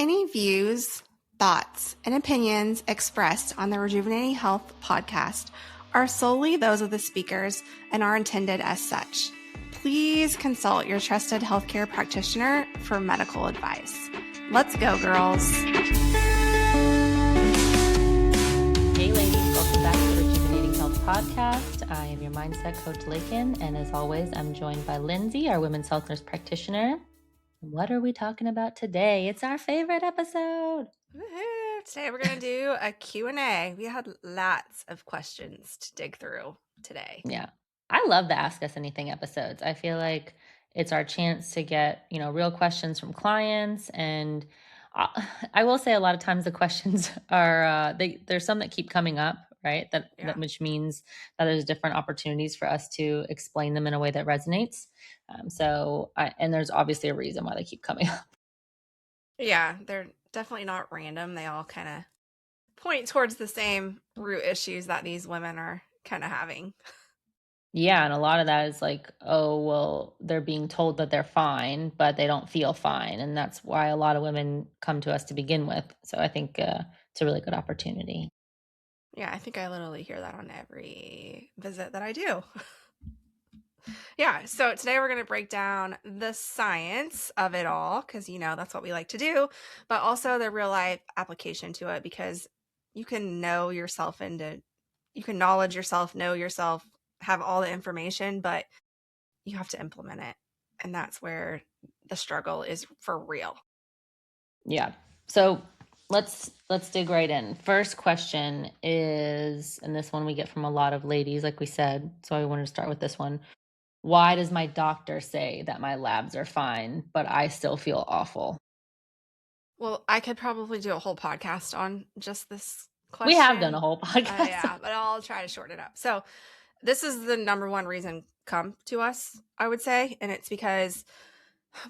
Any views, thoughts, and opinions expressed on the Rejuvenating Health podcast are solely those of the speakers and are intended as such. Please consult your trusted healthcare practitioner for medical advice. Let's go, girls. Hey ladies, welcome back to the Rejuvenating Health podcast. I am your mindset coach, Laken, and as always, I'm joined by Lindsey, our women's health nurse practitioner. What are we talking about today? It's our favorite episode. Woohoo. Today we're going to do a Q&A. We had lots of questions to dig through today. Yeah. I love the Ask Us Anything episodes. I feel like it's our chance to get, real questions from clients. And I will say a lot of times the questions are, there's some that keep coming up, right? That which means that there's different opportunities for us to explain them in a way that resonates. And there's obviously a reason why they keep coming up. Yeah, they're definitely not random. They all kind of point towards the same root issues that these women are kind of having. Yeah, and a lot of that is like, oh, well, they're being told that they're fine, but they don't feel fine. And that's why a lot of women come to us to begin with. So I think it's a really good opportunity. Yeah, I think I literally hear that on every visit that I do. Yeah, so today we're going to break down the science of it all because, that's what we like to do, but also the real life application to it because you can know yourself you can knowledge yourself, know yourself, have all the information, but you have to implement it. And that's where the struggle is for real. Yeah. So let's dig right in. First question is, and this one we get from a lot of ladies, like we said, so I wanted to start with this one. Why does my doctor say that my labs are fine, but I still feel awful? Well, I could probably do a whole podcast on just this question. We have done a whole podcast. Yeah, but I'll try to shorten it up. So this is the number one reason come to us, I would say. And it's because,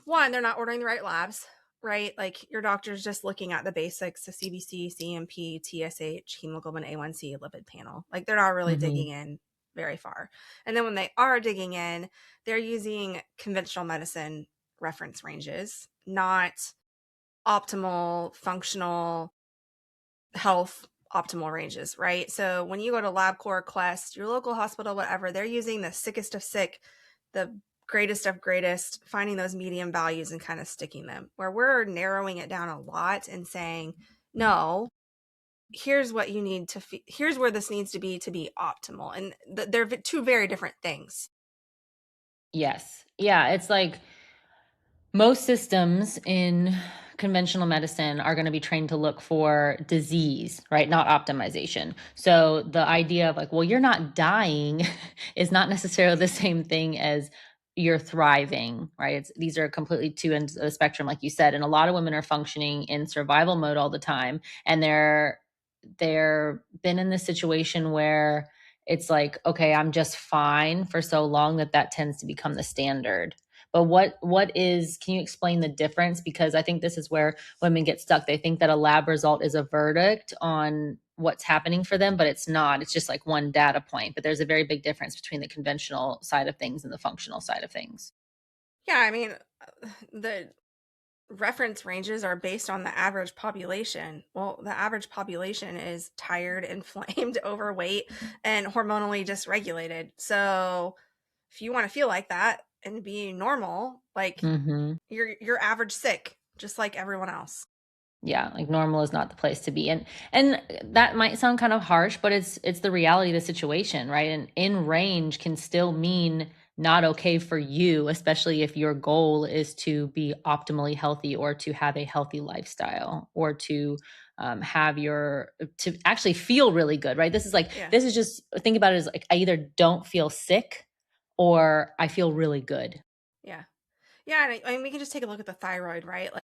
one, they're not ordering the right labs, right? Like your doctor's just looking at the basics, the CBC, CMP, TSH, hemoglobin A1C, lipid panel. Like they're not really digging in very far. And then when they are digging in, they're using conventional medicine reference ranges, not optimal, functional health optimal ranges, right? So when you go to LabCorp, Quest, your local hospital, whatever, they're using the sickest of sick, the greatest of greatest, finding those medium values and kind of sticking them, where we're narrowing it down a lot and saying, no, here's what you need to here's where this needs to be optimal. And they're two very different things. Yes. Yeah. It's like most systems in conventional medicine are going to be trained to look for disease, right? Not optimization. So the idea of like, well, you're not dying is not necessarily the same thing as you're thriving, right? These are completely two ends of the spectrum, like you said. And a lot of women are functioning in survival mode all the time. And they're been in this situation where it's like, okay, I'm just fine for so long that tends to become the standard. But can you explain the difference? Because I think this is where women get stuck. They think that a lab result is a verdict on what's happening for them, but it's not. It's just like one data point. But there's a very big difference between the conventional side of things and the functional side of things. Yeah, I mean, the reference ranges are based on the average population. Well, the average population is tired, inflamed, overweight, and hormonally dysregulated. So if you want to feel like that and be normal, like you're average sick, just like everyone else. Yeah, like normal is not the place to be. And that might sound kind of harsh, but it's the reality of the situation, right? And in range can still mean not okay for you, especially if your goal is to be optimally healthy or to have a healthy lifestyle or to to actually feel really good, right? This is just, think about it as like, I either don't feel sick or I feel really good. Yeah. Yeah. And I mean, we can just take a look at the thyroid, right? Like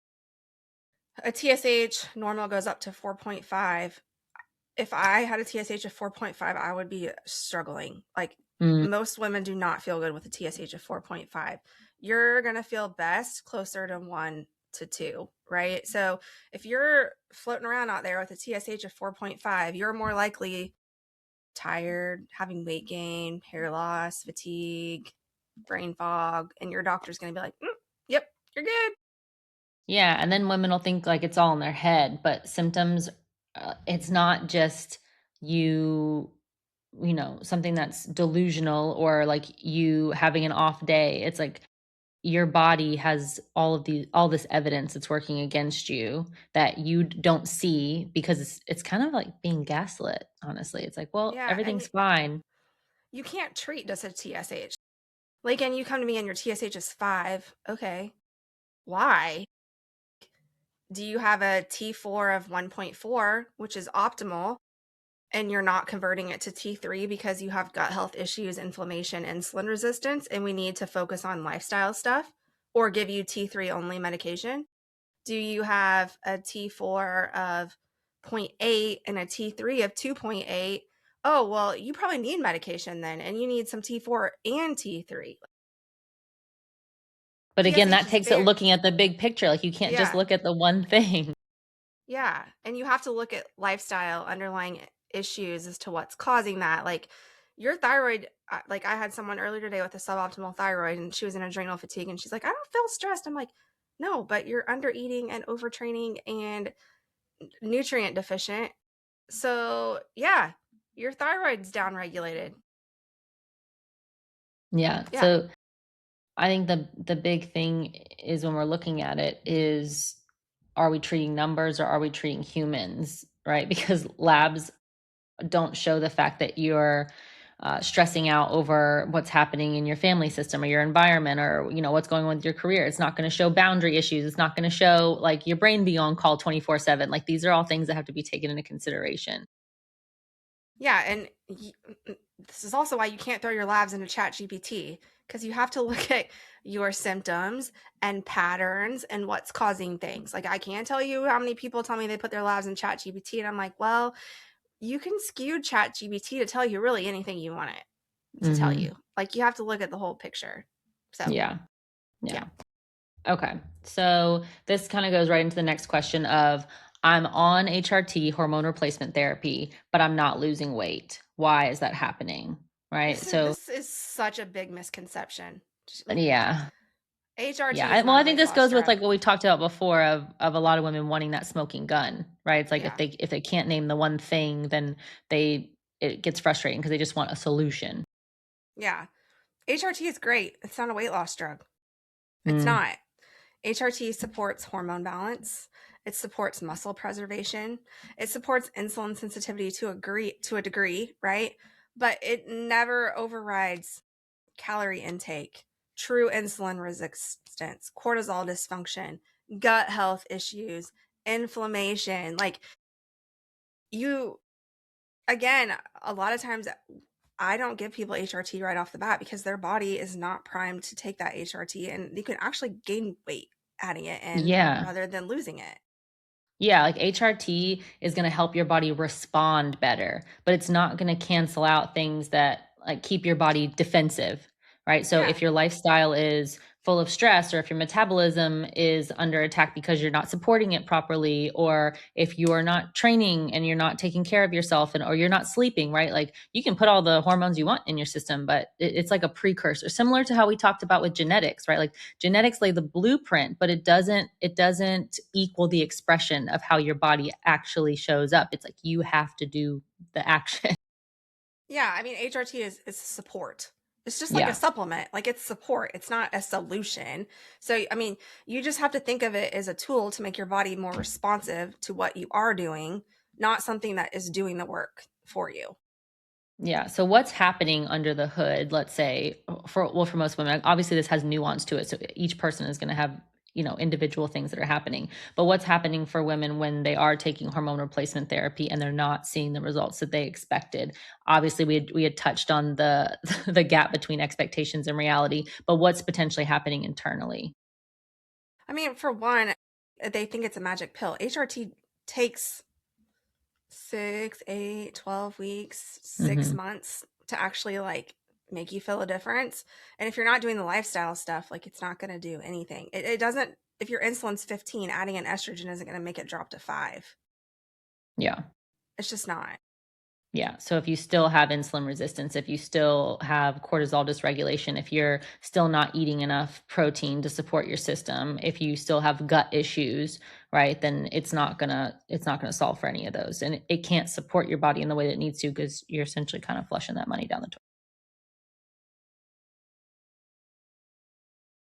a TSH normal goes up to 4.5. If I had a TSH of 4.5, I would be struggling. Like most women do not feel good with a TSH of 4.5. You're going to feel best closer to 1 to 2, right? So if you're floating around out there with a TSH of 4.5, you're more likely tired, having weight gain, hair loss, fatigue, brain fog, and your doctor's going to be like, yep, you're good. Yeah, and then women will think like it's all in their head, but symptoms, it's not just you, something that's delusional or like you having an off day. It's like your body has all this evidence that's working against you that you don't see because it's kind of like being gaslit, honestly. It's like, well, Yeah, and everything's fine. you can't treat just a TSH. Like, and you come to me and your TSH is 5. Okay. Why? Do you have a T4 of 1.4, which is optimal, and you're not converting it to T3 because you have gut health issues, inflammation, insulin resistance, and we need to focus on lifestyle stuff or give you T3 only medication? Do you have a T4 of zero point 0.8 and a T3 of 2.8? Oh, well, you probably need medication then, and you need some T4 and T3. But again, TSH that is takes it very, looking at the big picture. Like you can't just yeah, look at the one thing. yeah. And you have to look at lifestyle, underlying issues as to what's causing that. Like your thyroid, like I had someone earlier today with a suboptimal thyroid and she was in adrenal fatigue and she's like, I don't feel stressed. I'm like, no, but you're under eating and overtraining and nutrient deficient. So yeah, your thyroid's downregulated. Yeah. Yeah. So I think the big thing is when we're looking at it is, are we treating numbers or are we treating humans, right? Because labs don't show the fact that you're stressing out over what's happening in your family system or your environment or what's going on with your career. It's not going to show boundary issues. It's not going to show like your brain being on call 24/7. Like these are all things that have to be taken into consideration. Yeah, and this is also why you can't throw your labs into chat gpt, because you have to look at your symptoms and patterns and what's causing things. Like I can't tell you how many people tell me they put their labs in chat gpt and I'm like, well, you can skew chat gpt to tell you really anything you want it to tell Hmm. you. Like you have to look at the whole picture. So Yeah. yeah. Yeah. Okay. So this kind of goes right into the next question of, I'm on HRT, hormone replacement therapy, but I'm not losing weight. Why is that happening? Right. So This is such a big misconception. yeah. Yeah. HRT is Well, not I a think weight this loss goes with drug. like what we talked about before of a lot of women wanting that smoking gun, right? It's like Yeah. if they can't name the one thing, then it gets frustrating because they just want a solution. Yeah. HRT is great. It's not a weight loss drug. It's Mm, not. HRT supports hormone balance. It supports muscle preservation. It supports insulin sensitivity to a degree, right? But it never overrides calorie intake, true insulin resistance, cortisol dysfunction, gut health issues, inflammation. Like you again, a lot of times I don't give people HRT right off the bat because their body is not primed to take that HRT and you can actually gain weight adding it in yeah. rather than losing it. Yeah, like HRT is going to help your body respond better, but it's not going to cancel out things that like keep your body defensive, right? So Yeah. if your lifestyle is full of stress or if your metabolism is under attack because you're not supporting it properly or if you are not training and you're not taking care of yourself and or you're not sleeping, right? Like you can put all the hormones you want in your system, but it's like a precursor, similar to how we talked about with genetics, right? Like genetics lay the blueprint, but it doesn't equal the expression of how your body actually shows up. It's like you have to do the action. Yeah. I mean, HRT is support. It's just like a Yeah. supplement. Like it's support. It's not a solution. So, I mean, you just have to think of it as a tool to make your body more responsive to what you are doing, not something that is doing the work for you. Yeah. So what's happening under the hood, let's say, for most women, obviously this has nuance to it. So each person is going to have, individual things that are happening. But what's happening for women when they are taking hormone replacement therapy and they're not seeing the results that they expected? Obviously we had touched on the the gap between expectations and reality, but what's potentially happening internally? I mean, for one, they think it's a magic pill. HRT takes 6, 8, 12 weeks, 6 Mhm. months to actually like make you feel a difference. And if you're not doing the lifestyle stuff, like it's not going to do anything. It doesn't, if your insulin's 15, adding an estrogen isn't going to make it drop to 5. Yeah. It's just not. Yeah. So if you still have insulin resistance, if you still have cortisol dysregulation, if you're still not eating enough protein to support your system, if you still have gut issues, right, then it's not gonna solve for any of those. And it can't support your body in the way that it needs to because you're essentially kind of flushing that money down the toilet.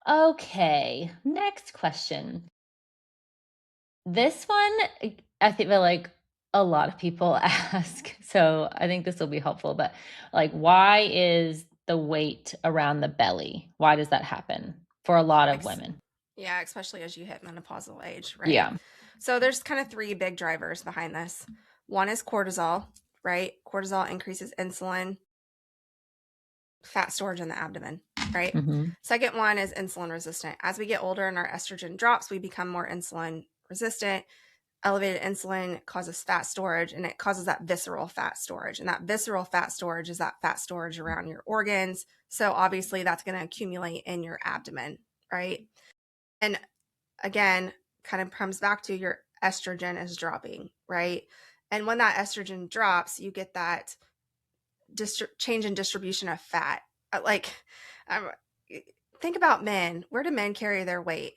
Okay. Next question. This one, I feel like a lot of people ask, so I think this will be helpful, but, like, why is the weight around the belly? Why does that happen for a lot of Ex- women? yeah, especially as you hit menopausal age, right? Yeah. So there's kind of three big drivers behind this. One is cortisol, right? Cortisol increases insulin, fat storage in the abdomen, right? Mhm. Second one is insulin resistant. As we get older and our estrogen drops, we become more insulin resistant. Elevated insulin causes fat storage, and it causes that visceral fat storage. And that visceral fat storage is that fat storage around your organs. So obviously that's going to accumulate in your abdomen, right? And again, kind of comes back to your estrogen is dropping, right? And when that estrogen drops, you get that change in distribution of fat. Like, um, think about men. Where do men carry their weight?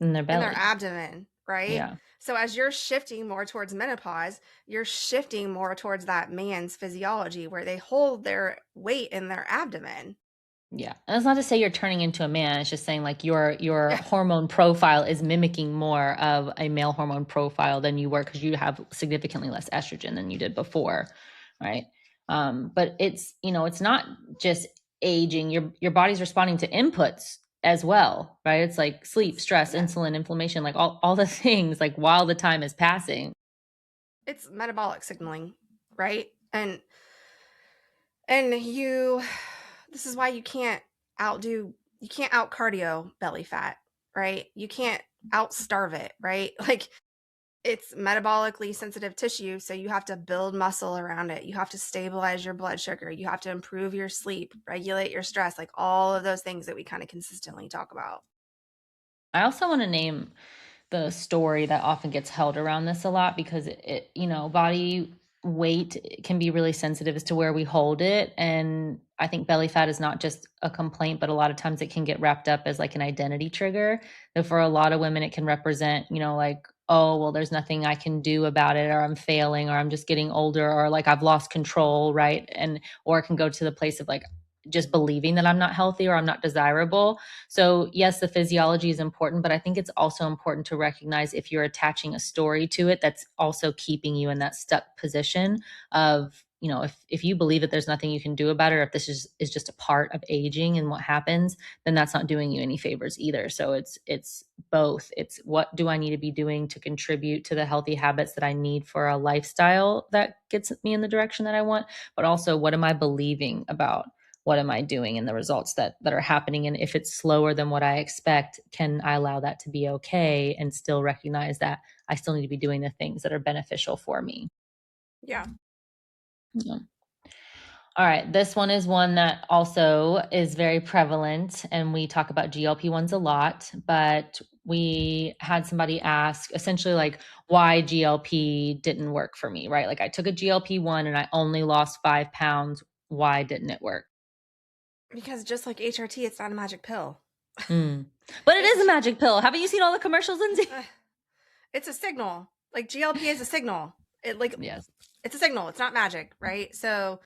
In their In their belly. abdomen, right? Yeah. So as you're shifting more towards menopause, you're shifting more towards that man's physiology where they hold their weight in their abdomen. Yeah. And it's not to say you're turning into a man, it's just saying, like, your Yeah, hormone profile is mimicking more of a male hormone profile than you were because you have significantly less estrogen than you did before, right? But it's not just aging, your body's responding to inputs as well, right? It's like sleep, stress, yeah. insulin, inflammation, like all the things, like, while the time is passing. It's metabolic signaling, right? And you this is why you can't out cardio belly fat, right? You can't out starve it, right? Like it's metabolically sensitive tissue, so you have to build muscle around it. You have to stabilize your blood sugar. You have to improve your sleep, regulate your stress, like all of those things that we kind of consistently talk about. I also want to name the story that often gets held around this a lot because body weight can be really sensitive as to where we hold it. And I think belly fat is not just a complaint, but a lot of times it can get wrapped up as like an identity trigger. That for a lot of women, it can represent, like, oh, well, there's nothing I can do about it, or I'm failing, or I'm just getting older, or like I've lost control, right? Or it can go to the place of like just believing that I'm not healthy or I'm not desirable. So, yes, the physiology is important, but I think it's also important to recognize if you're attaching a story to it that's also keeping you in that stuck position of, if you believe that there's nothing you can do about it, or if this is just a part of aging and what happens, then that's not doing you any favors either. So it's both. It's what do I need to be doing to contribute to the healthy habits that I need for a lifestyle that gets me in the direction that I want, but also what am I believing about what am I doing and the results that are happening. And if it's slower than what I expect, can I allow that to be okay and still recognize that I still need to be doing the things that are beneficial for me? Yeah. Yeah. All right. This one is one that also is very prevalent, and we talk about GLP-1s a lot, but we had somebody ask essentially like why GLP didn't work for me, right? Like I took a GLP-1 and I only lost 5 pounds. Why didn't it work? Because just like HRT, it's not a magic pill. Mm. But it is a It's magic pill. Haven't you seen all the commercials, Lindsay? uh, it's a signal. Like GLP is a signal. Yes. It's a signal. It's not magic, right? So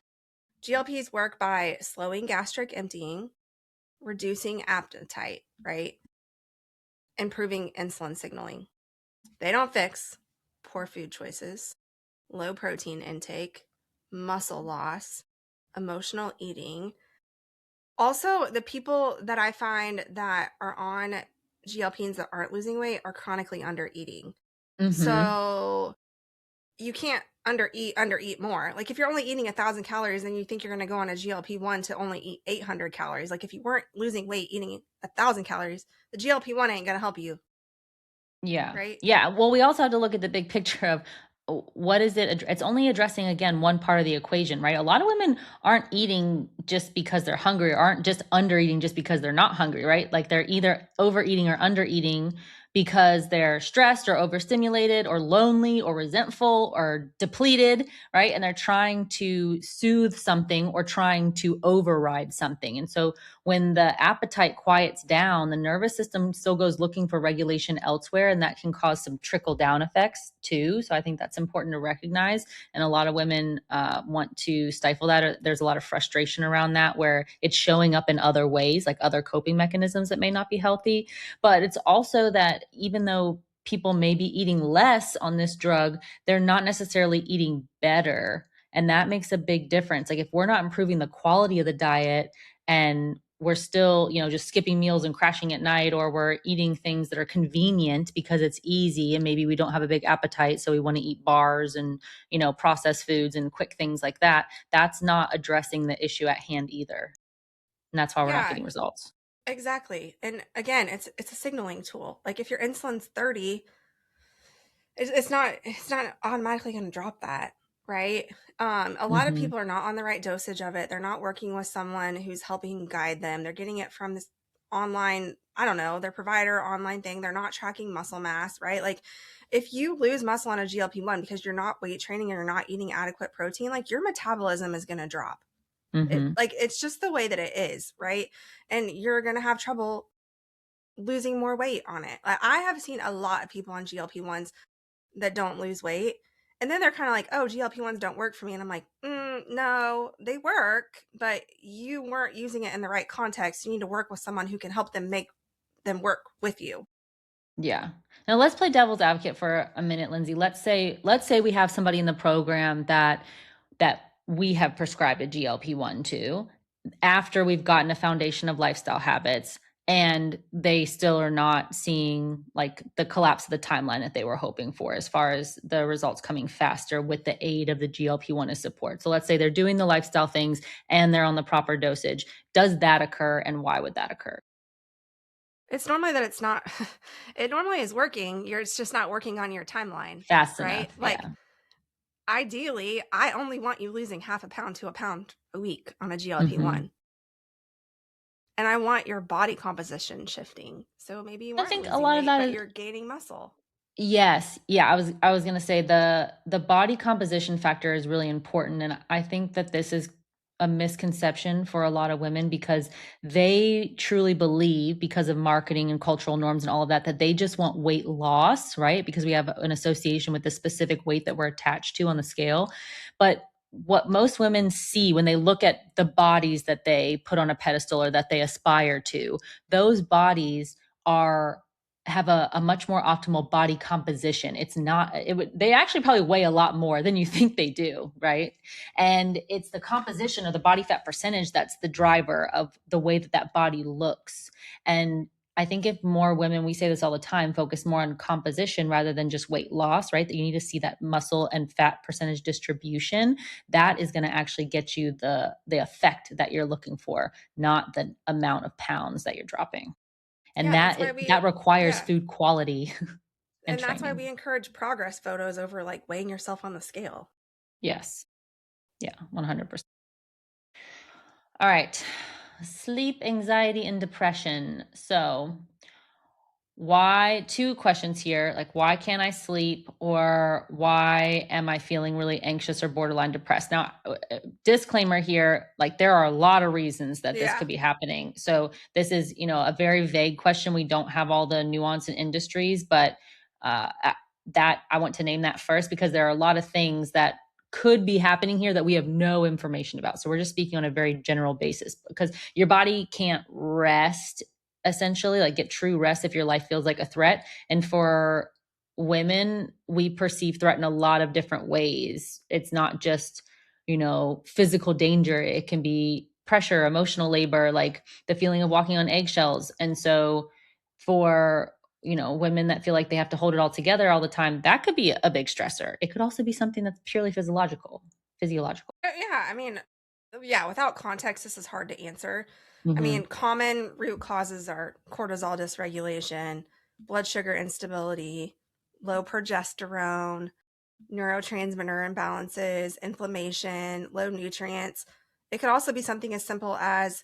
GLPs work by slowing gastric emptying, reducing appetite, right? Improving insulin signaling. They don't fix poor food choices, low protein intake, muscle loss, emotional eating. Also, the people that I find that are on GLPs that aren't losing weight are chronically under eating. Mhm. So you can't under eat more. Like if you're only eating 1,000 calories, then you think you're going to go on a GLP-1 to only eat 800 calories. Like if you weren't losing weight eating 1,000 calories, the GLP-1 ain't going to help you, Yeah. right? Yeah. Well, we also have to look at the big picture of what is it? It's only addressing again one part of the equation, right? A lot of women aren't eating just because they're hungry, or aren't just under eating just because they're not hungry, right? Like they're either overeating or under eating because they're stressed or overstimulated or lonely or resentful or depleted, right? And they're trying to soothe something or trying to override something. And so when the appetite quiets down, the nervous system still goes looking for regulation elsewhere, and that can cause some trickle down effects too. So I think that's important to recognize. And a lot of women want to stifle that. Or there's a lot of frustration around that where it's showing up in other ways, like other coping mechanisms that may not be healthy. But it's also that even though people may be eating less on this drug, they're not necessarily eating better. And that makes a big difference. Like if we're not improving the quality of the diet and we're still, just skipping meals and crashing at night, or we're eating things that are convenient because it's easy and maybe we don't have a big appetite. So we want to eat bars and, processed foods and quick things like that. That's not addressing the issue at hand either. And that's why we're not Yeah, getting results. exactly. And again, it's a signaling tool. Like if your insulin's 30, it's not automatically going to drop that, right? A lot of Hmm. people are not on the right dosage of it. They're not working with someone who's helping guide them. They're getting it from this online, I don't know, their provider online thing. They're not tracking muscle mass, right? Like if you lose muscle on a GLP-1 because you're not weight training and you're not eating adequate protein, like your metabolism is going to drop. Hmm. It's just the way that it is, right? And you're going to have trouble losing more weight on it. Like, I have seen a lot of people on GLP-1s that don't lose weight. And then they're kind of like, oh, GLP-1s don't work for me. And I'm like, no, they work, but you weren't using it in the right context. You need to work with someone who can help them make them work with you. Yeah. Now let's play devil's advocate for a minute, Lindsay. Let's say we have somebody in the program that we have prescribed a GLP-1 to after we've gotten a foundation of lifestyle habits, and they still are not seeing like the collapse of the timeline that they were hoping for as far as the results coming faster with the aid of the GLP-1 as support. So let's say they're doing the lifestyle things and they're on the proper dosage. Does that occur, and why would that occur? It's normally that it's not, it normally is working. It's just not working on your timeline, Fast right? enough. Like Yeah. ideally, I only want you losing half a pound to a pound a week on a Mhm. GLP-1. And I want your body composition shifting. So maybe you I aren't think a losing lot of weight, that but is. you're gaining muscle. Yes. Yeah, I was going to say the body composition factor is really important, and I think that this is a misconception for a lot of women because they truly believe, because of marketing and cultural norms and all of that, that they just want weight loss, right? Because we have an association with the specific weight that we're attached to on the scale. But what most women see when they look at the bodies that they put on a pedestal or that they aspire to, those bodies are have a much more optimal body composition. It's not it would they actually probably weigh a lot more than you think they do, right? And it's the composition or the body fat percentage that's the driver of the way that that body looks. And I think if more women, we say this all the time, focus more on composition rather than just weight loss, right? That you need to see that muscle and fat percentage distribution. That is going to actually get you the effect that you're looking for, not the amount of pounds that you're dropping. And Yeah, that's why that requires yeah. food quality and And that's why we training. encourage progress photos over like weighing yourself on the scale. Yes. Yeah, 100%. All right. Sleep anxiety and depression. So, why two questions here, like why can't I sleep, or why am I feeling really anxious or borderline depressed? Now, disclaimer here, like there are a lot of reasons that this Yeah. could be happening. So this is, a very vague question. We don't have all the nuance in industries, but that I want to name that first because there are a lot of things that could be happening here that we have no information about. So we're just speaking on a very general basis because your body can't rest, essentially, like get true rest if your life feels like a threat. And for women, we perceive threat in a lot of different ways. It's not just, physical danger. It can be pressure, emotional labor, like the feeling of walking on eggshells. And so for women that feel like they have to hold it all together all the time, that could be a big stressor. It could also be something that's purely physiological. Yeah, I mean, yeah, without context, this is hard to answer. I Hmm. mean, common root causes are cortisol dysregulation, blood sugar instability, low progesterone, neurotransmitter imbalances, inflammation, low nutrients. It could also be something as simple as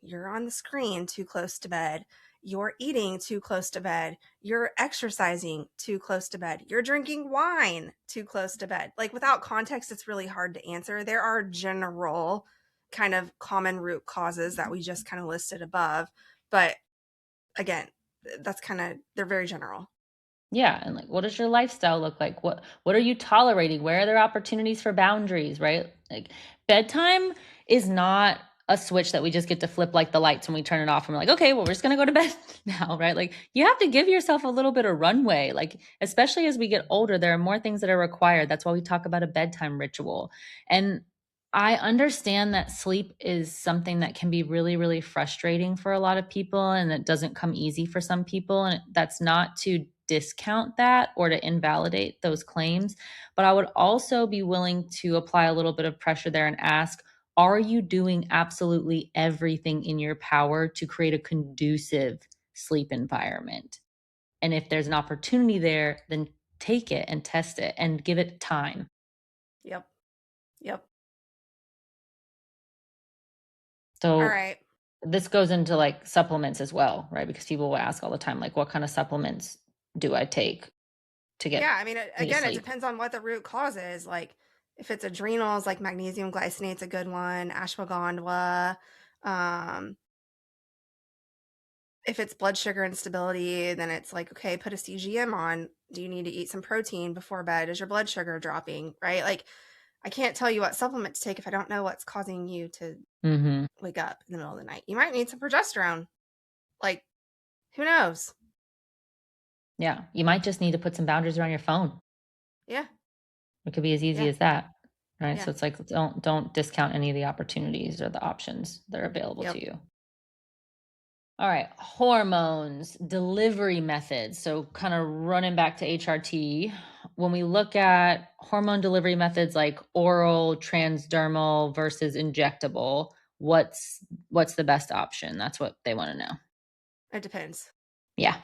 you're on the screen too close to bed. you're eating too close to bed, you're exercising too close to bed, you're drinking wine too close to bed. Like without context, it's really hard to answer. There are general kind of common root causes that we just kind of listed above. But again, that's kind of, they're very general. Yeah, and like, what does your lifestyle look like? What are you tolerating? Where are there opportunities for boundaries, right? Like bedtime is not a switch that we just get to flip like the lights when we turn it off and we're like, okay, well, we're just gonna go to bed now, right? Like you have to give yourself a little bit of runway. Like, especially as we get older, there are more things that are required. That's why we talk about a bedtime ritual. And I understand that sleep is something that can be really, really frustrating for a lot of people and it doesn't come easy for some people. And that's not to discount that or to invalidate those claims. But I would also be willing to apply a little bit of pressure there and ask, are you doing absolutely everything in your power to create a conducive sleep environment? And if there's an opportunity there, then take it and test it and give it time. Yep. Yep. All So right. this goes into like supplements as well, right? Because people will ask all the time, like, what kind of supplements do I take to Yeah. get I mean, me to again, it sleep? depends on what the root cause is. Like if it's adrenals, like magnesium glycinate's a good one, ashwagandha. Um, if it's blood sugar instability, then it's like, okay, put a CGM on. Do you need to eat some protein before bed? Is your blood sugar dropping? Right? Like, I can't tell you what supplement to take if I don't know what's causing you to Hmm. wake up in the middle of the night. You might need some progesterone. Like, who knows? Yeah. You might just need to put some boundaries around your phone. Yeah. It could be as easy Yeah. as that. Right. Yeah. So it's like don't discount any of the opportunities or the options that are available to Yep. you. All right, hormones, delivery methods. So, kind of running back to HRT, when we look at hormone delivery methods like oral, transdermal versus injectable, what's the best option? That's what they want to know. It depends. Yeah.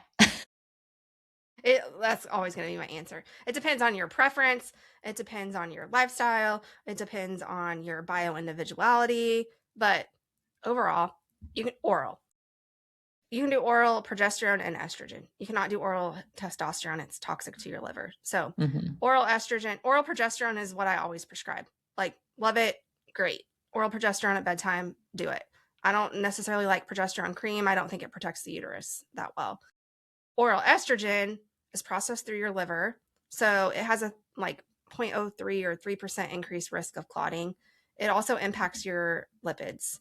That's always going to be my answer. It depends on your preference. It depends on your lifestyle. It depends on your bio individuality. But overall, you can oral. You can do oral progesterone and estrogen. You cannot do oral testosterone. It's toxic to your liver. So, Hmm. oral estrogen, oral progesterone is what I always prescribe. Like, love it. Great. Oral progesterone at bedtime, do it. I don't necessarily like progesterone cream. I don't think it protects the uterus that well. Oral estrogen is processed through your liver. So, it has a like 0.03 or 3% increased risk of clotting. It also impacts your lipids.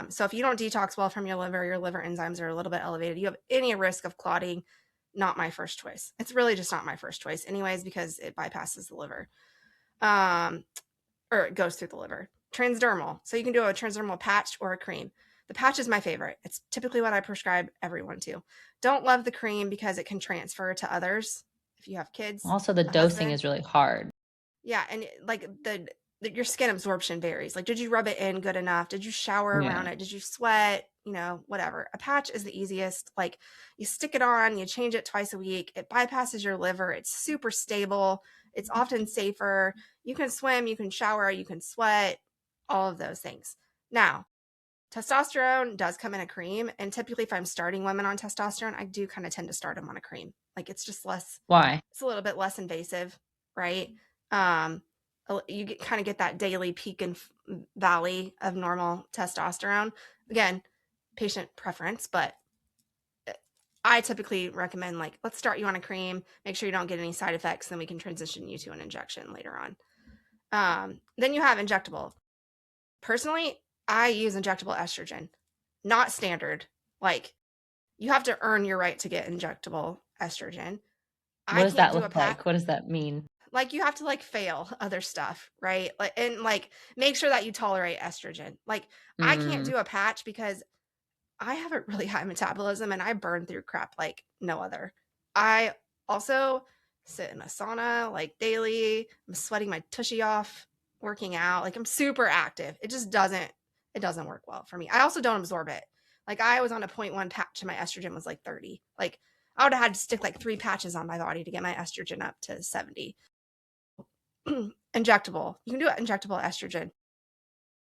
So if you don't detox well from your liver enzymes are a little bit elevated, you have any risk of clotting. Not my first choice. It's really just not my first choice, anyways, because it bypasses the liver, um, or it goes through the liver. Transdermal. So you can do a transdermal patch or a cream. The patch is my favorite. It's typically what I prescribe everyone to. Don't love the cream because it can transfer to others. If you have kids, Also, the a dosing husband, is really hard. yeah, and like your skin absorption varies. Like, did you rub it in good enough? Did you shower Yeah. around it? Did you sweat? Whatever. A patch is the easiest. Like, you stick it on, you change it twice a week. It bypasses your liver. It's super stable. It's often safer. You can swim, you can shower, you can sweat, all of those things. Now, testosterone does come in a cream, and typically, if I'm starting women on testosterone, I do kind of tend to start them on a cream. Like, it's just less, Why? it's a little bit less invasive, right? Um, you kind of get that daily peak and valley of normal testosterone. Again, patient preference, but I typically recommend, like, let's start you on a cream, make sure you don't get any side effects, then we can transition you to an injection later on. Then you have injectable. Personally, I use injectable estrogen, not standard. Like, you have to earn your right to get injectable estrogen. What I does can't that do a look pat. like? What does that mean? Like, you have to like fail other stuff, right? Like, and like make sure that you tolerate estrogen. Like, I can't Mm. do a patch because I have a really high metabolism and I burn through crap like no other. I also sit in a sauna like daily. I'm sweating my tushy off working out. Like, I'm super active. It doesn't work well for me. I also don't absorb it. Like, I was on a point 0.1 patch and my estrogen was like 30. Like, I would have had to stick like 3 patches on my body to get my estrogen up to 70. Injectable. You can do injectable estrogen.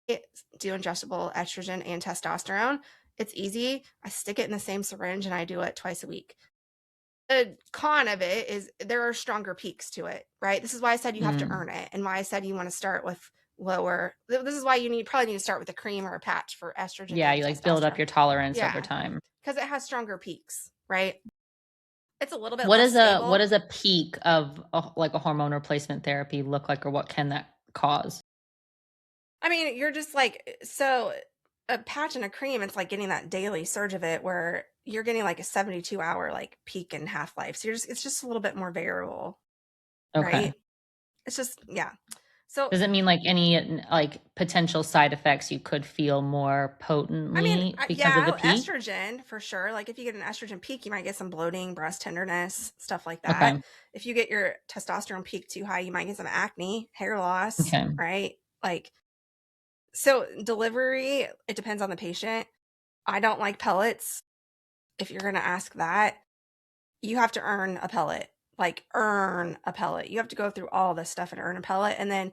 Do injectable estrogen and testosterone. It's easy. I stick it in the same syringe and I do it twice a week. The con of it is there are stronger peaks to it, right? This is why I said you have to earn it, and why I said you want to start with lower. This is why you probably need to start with a cream or a patch for estrogen Yeah, and you like build up testosterone. your tolerance over Yeah, time. because it has stronger peaks, right? It's a little bit What less is a what stable. does a peak of like a hormone replacement therapy look like, or what can that cause? I mean, you're just like, so a patch and a cream, it's like getting that daily surge of it where you're getting like a 72-hour like peak and half life. So it's just a little bit more variable, Okay. right? It's just, yeah. So, Does it mean like any like potential side effects you could feel more I mean, potently because of the yeah, peak? estrogen for sure. Like if you get an estrogen peak, you might get some bloating, breast tenderness, stuff like that. Okay. If you get your testosterone peak too high, you might get some acne, hair loss, Okay. right? Like, so delivery, it depends on the patient. I don't like pellets. If you're going to ask that, you have to earn a pellet. Like, earn a pellet. You have to go through all this stuff and earn a pellet. And then,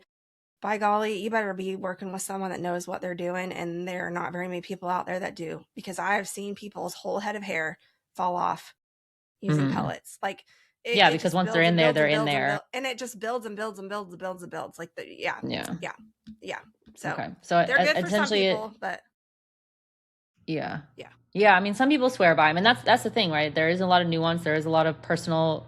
by golly, you better be working with someone that knows what they're doing. And there are not very many people out there that do, because I've seen people's whole head of hair fall off using Mhm. pellets. Like, Yeah, it because just once they're builds in and there, builds they're and in builds and there. builds. And it just builds and builds and builds and builds and builds and builds. Like, Yeah. yeah, yeah. So Okay. So they're good for some essentially people, but yeah. yeah. Yeah, I mean, some people swear by them, and that's the thing, right? There is a lot of nuance. There is a lot of personal,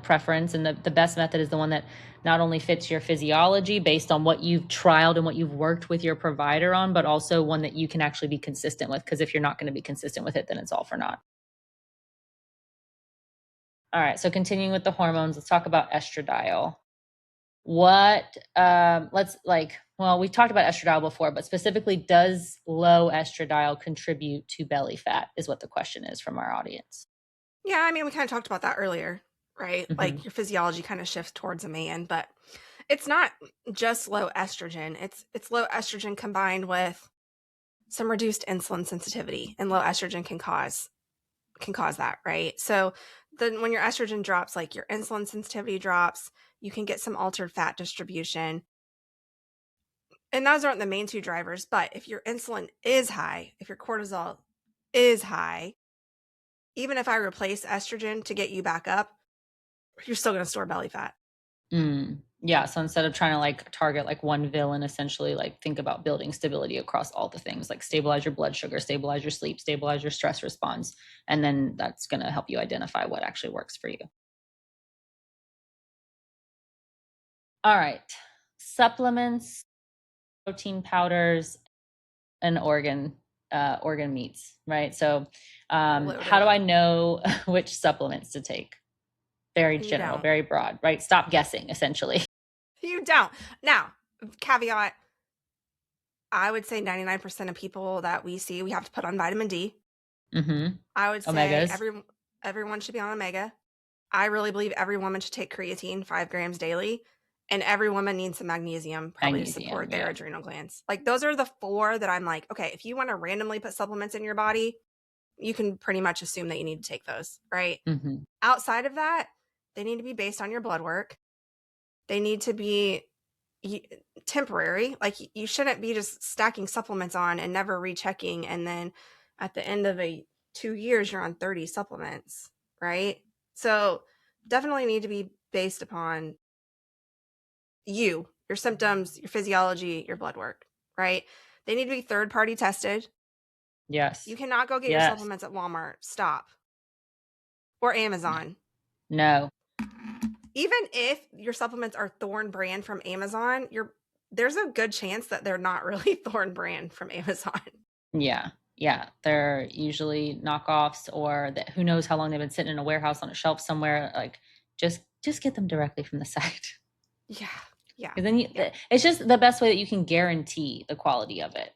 preference, and the best method is the one that not only fits your physiology based on what you've trialed and what you've worked with your provider on, but also one that you can actually be consistent with. Because if you're not going to be consistent with it, then it's all for naught. All right. So continuing with the hormones, let's talk about estradiol. What let's like well, we talked about estradiol before, but specifically, does low estradiol contribute to belly fat is what the question is from our audience. Yeah, I mean, we kind of talked about that earlier, right? Like Hmm. your physiology kind of shifts towards a man, but it's not just low estrogen. It's low estrogen combined with some reduced insulin sensitivity, and low estrogen can cause that, right? So then when your estrogen drops, like your insulin sensitivity drops, you can get some altered fat distribution. And those aren't the main two drivers, but if your insulin is high, if your cortisol is high, even if I replace estrogen to get you back up, you're still going to store belly fat. Yeah. So instead of trying to like target like one villain, essentially like think about building stability across all the things, like stabilize your blood sugar, stabilize your sleep, stabilize your stress response. And then that's going to help you identify what actually works for you. All right. Supplements, protein powders, and organ meats, right? So how do Loaded. I know which supplements to take? Very You general, don't. very broad, right? Stop guessing, essentially. You don't. Now, caveat, I would say 99% of people that we see, we have to put on vitamin D. Hmm. I would say Omegas. everyone should be on omega. I really believe every woman should take creatine 5 grams daily. And every woman needs some magnesium, probably to Magnesium, support their yeah. adrenal glands. Like those are the four that I'm like, okay, if you want to randomly put supplements in your body, you can pretty much assume that you need to take those, right? Hmm. Outside of that, they need to be based on your blood work. They need to be temporary. Like you shouldn't be just stacking supplements on and never rechecking. And then at the end of 2 years, you're on 30 supplements, right? So definitely need to be based upon your symptoms, your physiology, your blood work, right? They need to be third party tested. Yes. You cannot go get your Yes. supplements at Walmart. Stop. Or Amazon. No. Even if your supplements are Thorne brand from Amazon, there's a good chance that they're not really Thorne brand from Amazon. Yeah. Yeah. They're usually knockoffs, or that who knows how long they've been sitting in a warehouse on a shelf somewhere. Like just get them directly from the site. Yeah. Yeah. Because then Yeah. it's just the best way that you can guarantee the quality of it.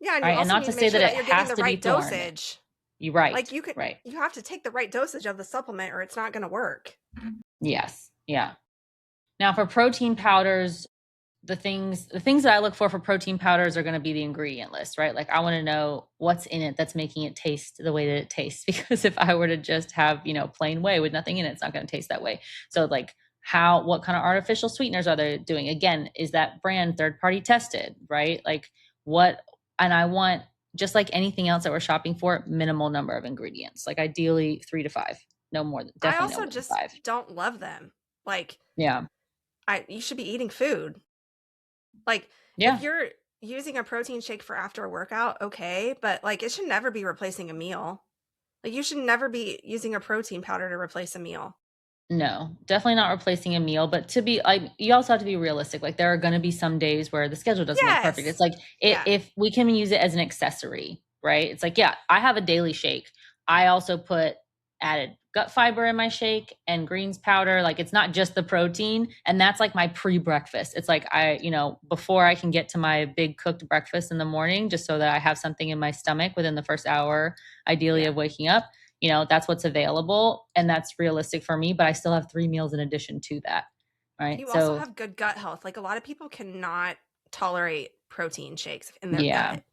Yeah, and you Right. And also not need to to make say sure that that it you're getting has the to be right thorn. dosage. You're Like right. you could Right. you have to take the right dosage of the supplement or it's not going to work. Yes. Yeah. Now for protein powders, the things that I look for protein powders are going to be the ingredient list, right? Like I want to know what's in it that's making it taste the way that it tastes. Because if I were to just have, plain whey with nothing in it, it's not going to taste that way. So like what kind of artificial sweeteners are they doing? Again, is that brand third party tested, right? Like what, and I want just like anything else that we're shopping for, minimal number of ingredients. Like ideally 3 to 5, no more than, I definitely no also more than just 5. don't love them. Like, Yeah. you should be eating food. Like, if Yeah. you're using a protein shake for after a workout, okay, but like it should never be replacing a meal. Like, you should never be using a protein powder to replace a meal. No, definitely not replacing a meal, but to be like, you also have to be realistic. Like there are going to be some days where the schedule doesn't look perfect. Yes. It's like Yeah. if we can use it as an accessory, right? It's like, yeah, I have a daily shake. I also put added gut fiber in my shake and greens powder. Like it's not just the protein, and that's like my pre-breakfast. It's like before I can get to my big cooked breakfast in the morning, just so that I have something in my stomach within the first hour, ideally, Yeah. of waking up. That's what's available and that's realistic for me, but I still have 3 meals in addition to that. Right. You also So, have good gut health. Like, a lot of people cannot tolerate protein shakes in their yeah. gut.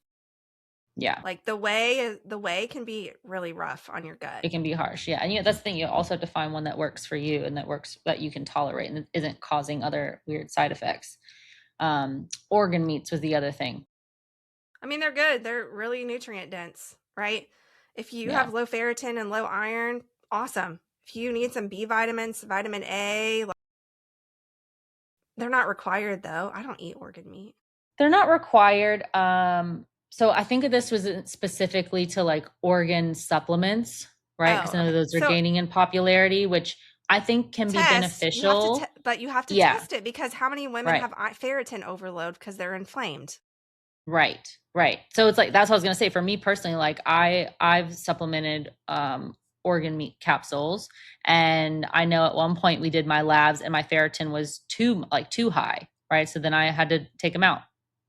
Yeah. Like, the whey can be really rough on your gut. It can be harsh. Yeah. And that's the thing. You also have to find one that works for you and that you can tolerate and isn't causing other weird side effects. Organ meats was the other thing. I mean, they're good. They're really nutrient dense, right? If you Yeah. have low ferritin and low iron, awesome. If you need some B vitamins, vitamin A, they're not required though. I don't eat organ meat. They're not required. So I think that this was specifically to like organ supplements, right? Because Oh, none of okay. those are So gaining in popularity, which I think can be test, you have to, beneficial. but you have to Yeah, test it, because how many women right. have ferritin overload because they're inflamed? Right, right. So it's like that's what I was gonna say. For me personally, like I've supplemented organ meat capsules, and I know at one point we did my labs and my ferritin was too high, right? So then I had to take them out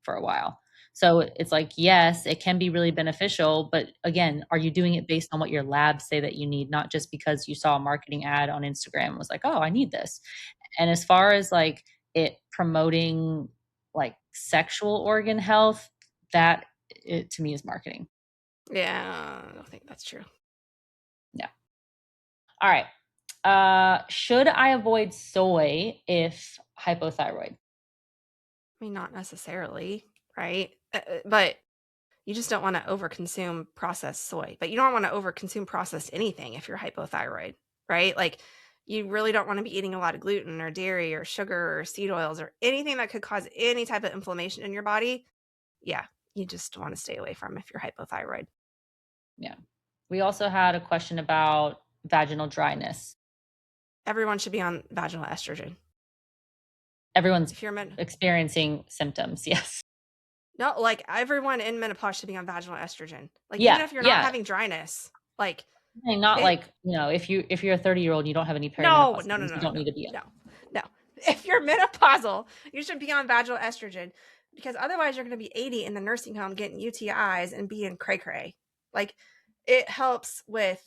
for a while. So it's like yes, it can be really beneficial, but again, are you doing it based on what your labs say that you need, not just because you saw a marketing ad on Instagram and was like, oh, I need this. And as far as like it promoting like sexual organ health, that it to me is marketing. Yeah, I don't think that's true. Yeah. All right. Should I avoid soy if hypothyroid? I mean, not necessarily, right? But you just don't want to overconsume processed soy, but you don't want to overconsume processed anything if you're hypothyroid, right? Like, you really don't want to be eating a lot of gluten or dairy or sugar or seed oils or anything that could cause any type of inflammation in your body. Yeah, you just want to stay away from if you're hypothyroid. Yeah. We also had a question about vaginal dryness. Everyone should be on vaginal estrogen. Everyone's If you're experiencing symptoms. Yes. no, like, everyone in menopause should be on vaginal estrogen. Like, even Yeah. if you're not Yeah. having dryness, like And not it. like, if you're a 30-year-old and you don't have any No, perimenopause no, no, symptoms, no, you no, don't no, need to be on. no, no. If you're menopausal, you should be on vaginal estrogen, because otherwise you're going to be 80 in the nursing home getting UTIs and being cray cray. Like, it helps with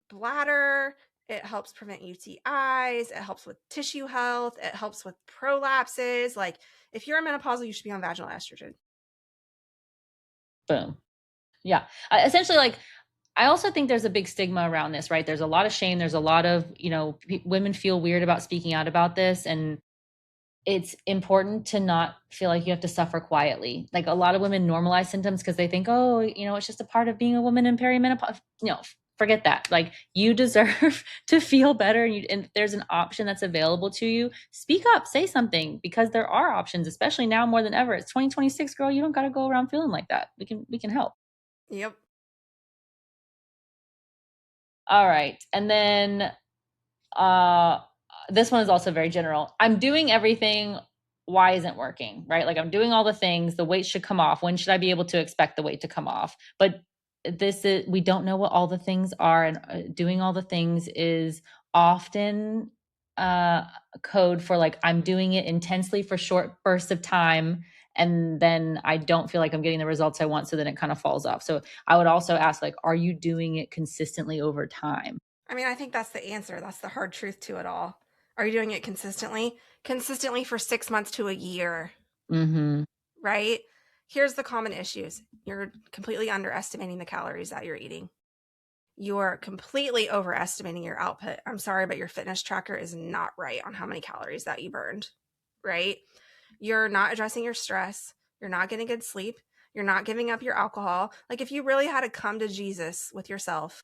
bladder, it helps prevent UTIs, it helps with tissue health, it helps with prolapses. Like, if you're menopausal, you should be on vaginal estrogen. Boom. Yeah. Essentially, like, I also think there's a big stigma around this, right? There's a lot of shame. There's a lot of, women feel weird about speaking out about this. And it's important to not feel like you have to suffer quietly. Like a lot of women normalize symptoms because they think, oh, it's just a part of being a woman in perimenopause. Forget that. Like you deserve to feel better. And if there's an option that's available to you, speak up, say something, because there are options, especially now more than ever. It's 2026, girl. You don't got to go around feeling like that. We can help. Yep. All right. And then uh this one is also very general. I'm doing everything. Why isn't working? Right? Like I'm doing all the things. The weight should come off. When should I be able to expect the weight to come off? But we don't know what all the things are, and doing all the things is often uh code for like I'm doing it intensely for short bursts of time, and then I don't feel like I'm getting the results I want, so then it kind of falls off. So I would also ask, like, are you doing it consistently over time? I mean, I think that's the answer. That's the hard truth to it all. Are you doing it consistently? Consistently for 6 months to a year, Mhm. right? Here's the common issues. You're completely underestimating the calories that you're eating. You're completely overestimating your output. I'm sorry, but your fitness tracker is not right on how many calories that you burned, right? You're not addressing your stress. You're not getting good sleep. You're not giving up your alcohol. Like, if you really had to come to Jesus with yourself,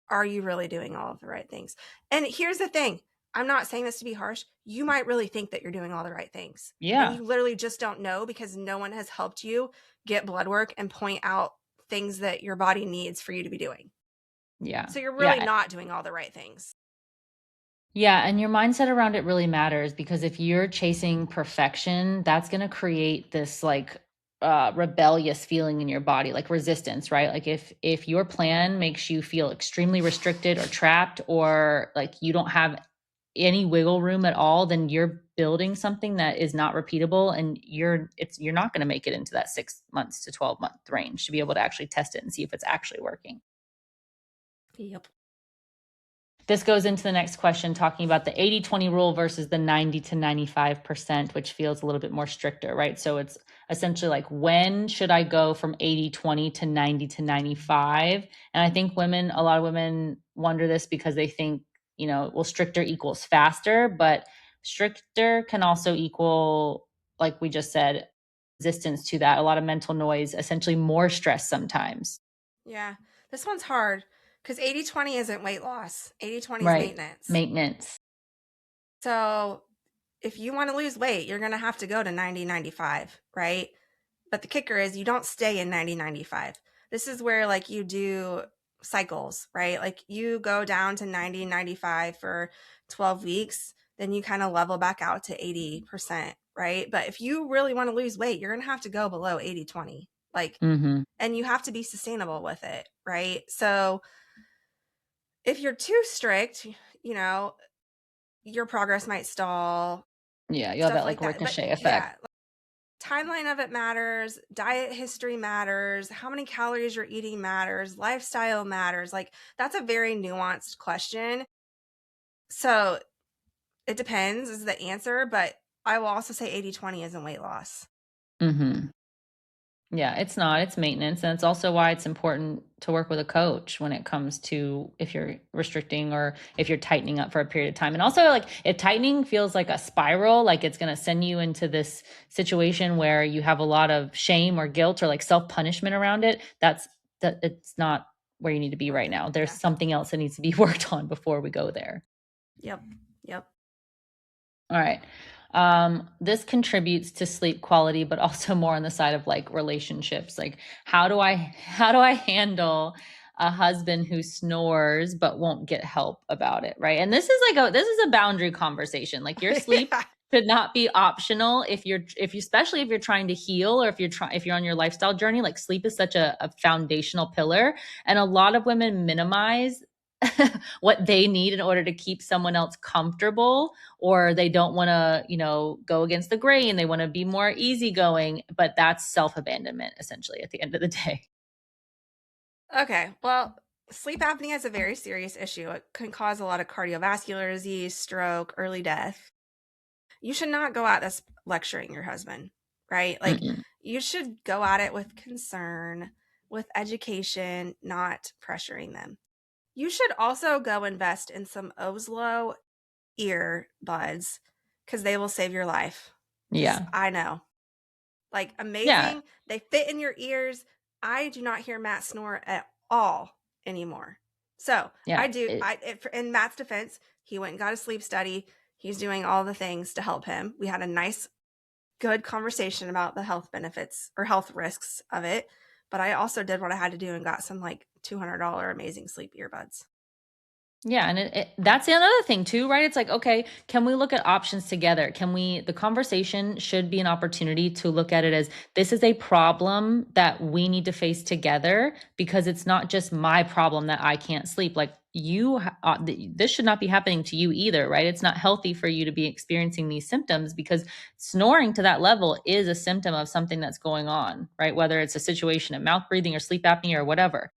are you really doing all of the right things? And here's the thing. I'm not saying this to be harsh. You might really think that you're doing all the right things. And Yeah. you literally just don't know because no one has helped you get blood work and point out things that your body needs for you to be doing. Yeah. So you're really Yeah. not doing all the right things. Yeah, and your mindset around it really matters because if you're chasing perfection, that's going to create this like rebellious feeling in your body, like resistance, right? Like if your plan makes you feel extremely restricted or trapped or like you don't have any wiggle room at all, then you're building something that is not repeatable and you're not going to make it into that 6 months to 12-month range to be able to actually test it and see if it's actually working. Yep. This goes into the next question, talking about the 80-20 rule versus the 90 to 95%, which feels a little bit more stricter, right? So it's essentially like, when should I go from 80-20 to 90 to 95? And I think a lot of women wonder this because they think, well, stricter equals faster, but stricter can also equal, like we just said, resistance to that, a lot of mental noise, essentially more stress sometimes. Yeah. This one's hard because 80-20 isn't weight loss. 80-20 is Right. maintenance. Maintenance. So if you want to lose weight, you're going to have to go to 90-95, right? But the kicker is you don't stay in 90-95. This is where like you do cycles, right? Like you go down to 90-95 for 12 weeks, then you kind of level back out to 80%, right? But if you really want to lose weight, you're going to have to go below 80-20. Like, Mm-hmm. and you have to be sustainable with it, right? So if you're too strict, you know, your progress might stall, Yeah, you have stuff that like like that. But ricochet yeah, effect. timeline of it matters, diet history matters, how many calories you're eating matters, lifestyle matters. Like, that's a very nuanced question. So it depends is the answer, but I will also say 80-20 isn't weight loss. Mhm. Yeah, it's not. It's maintenance, and it's also why it's important to work with a coach when it comes to if you're restricting or if you're tightening up for a period of time. And also, like, if tightening feels like a spiral, like it's going to send you into this situation where you have a lot of shame or guilt or like self-punishment around it, that it's not where you need to be Worth right it. now. There's Yeah. something else that needs to be worked on before we go there. Yep. Yep. All right. This contributes to sleep quality, but also more on the side of like relationships. Like, how do I handle a husband who snores but won't get help about it, right? And this is a boundary conversation. Like, your sleep Yeah. should not be optional if you especially if you're trying to heal or if you're on your lifestyle journey. Like, sleep is such a foundational pillar, and a lot of women minimize what they need in order to keep someone else comfortable, or they don't want to, go against the grain. They want to be more easygoing, but that's self-abandonment essentially at the end of the day. Okay. Well, sleep apnea is a very serious issue. It can cause a lot of cardiovascular disease, stroke, early death. You should not go at this lecturing your husband, right? Like, Mm-mm. you should go at it with concern, with education, not pressuring them. You should also go invest in some Oslo earbuds because they will save your life. Because Yeah. I know, like, Yeah. amazing. They fit in your ears. I do not hear Matt snore at all anymore. So I Yeah. do. In Matt's defense, he went and got a sleep study. He's doing all the things to help him. We had a nice, good conversation about the health benefits or health risks of it. But I also did what I had to do and got some like $200 amazing sleep earbuds. Yeah, and that's another thing too, right? It's like, okay, can we look at options together? The conversation should be an opportunity to look at it as, this is a problem that we need to face together, because it's not just my problem that I can't sleep. Like, this should not be happening to you either, right? It's not healthy for you to be experiencing these symptoms, because snoring to that level is a symptom of something that's going on, right? Whether it's a situation of mouth breathing or sleep apnea or whatever.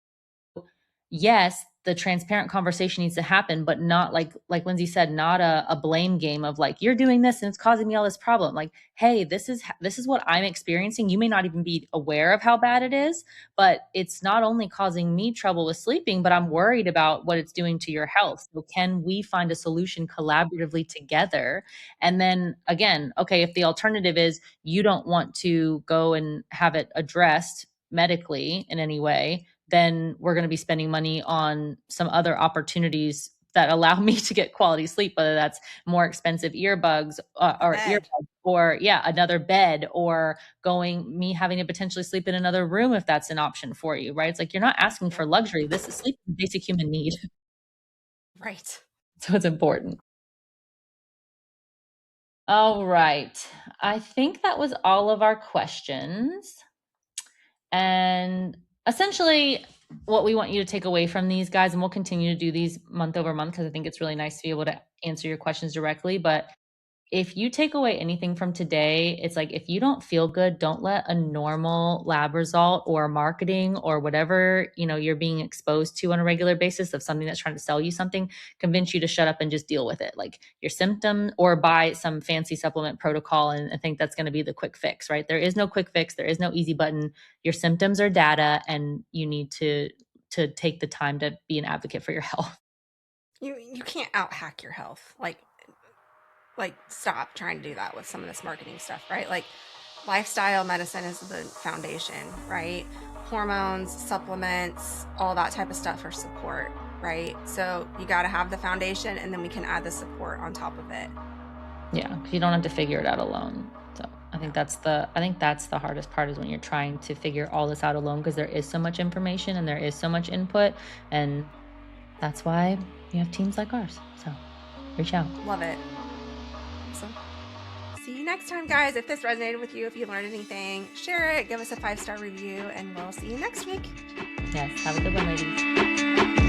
Yes, the transparent conversation needs to happen, but not like Lindsay said, not a blame game of like, you're doing this and it's causing me all this problem. Like, hey, this is what I'm experiencing. You may not even be aware of how bad it is, but it's not only causing me trouble with sleeping, but I'm worried about what it's doing to your health. So can we find a solution collaboratively together? And then again, okay, if the alternative is you don't want to go and have it addressed medically in any way, then we're going to be spending money on some other opportunities that allow me to get quality sleep, whether that's more expensive earbuds A or bed. earbuds, or yeah, another bed, or me having to potentially sleep in another room if that's an option for you, right? It's like you're not asking for Yep. luxury. This is sleep is a basic human need. Right. So it's important. All right. I think that was all of our questions. And essentially, what we want you to take away from these guys, and we'll continue to do these month over month because I think it's really nice to be able to answer your questions directly. But if you take away anything from today, it's like if you don't feel good, don't let a normal lab result or marketing or whatever, you're being exposed to on a regular basis of something that's trying to sell you something convince you to shut up and just deal with it. Like your symptom, or buy some fancy supplement protocol and think that's going to be the quick fix, right? There is no quick fix, there is no easy button. Your symptoms are data and you need to take the time to be an advocate for your health. You can't out hack your health. Like stop trying to do that with some of this marketing stuff, right? Like lifestyle medicine is the foundation, right? Hormones, supplements, all that type of stuff for support, right? So you got to have the foundation and then we can add the support on top of it. Yeah, 'cause you don't have to figure it out alone. So I No. think that's the hardest part, is when you're trying to figure all this out alone, because there is so much information and there is so much input, and that's why you have teams like ours. So reach out. Love it. So see you next time, guys. If this resonated with you, if you learned anything, share it, give us a 5-star review, and we'll see you next week. Yes, have a good one, ladies.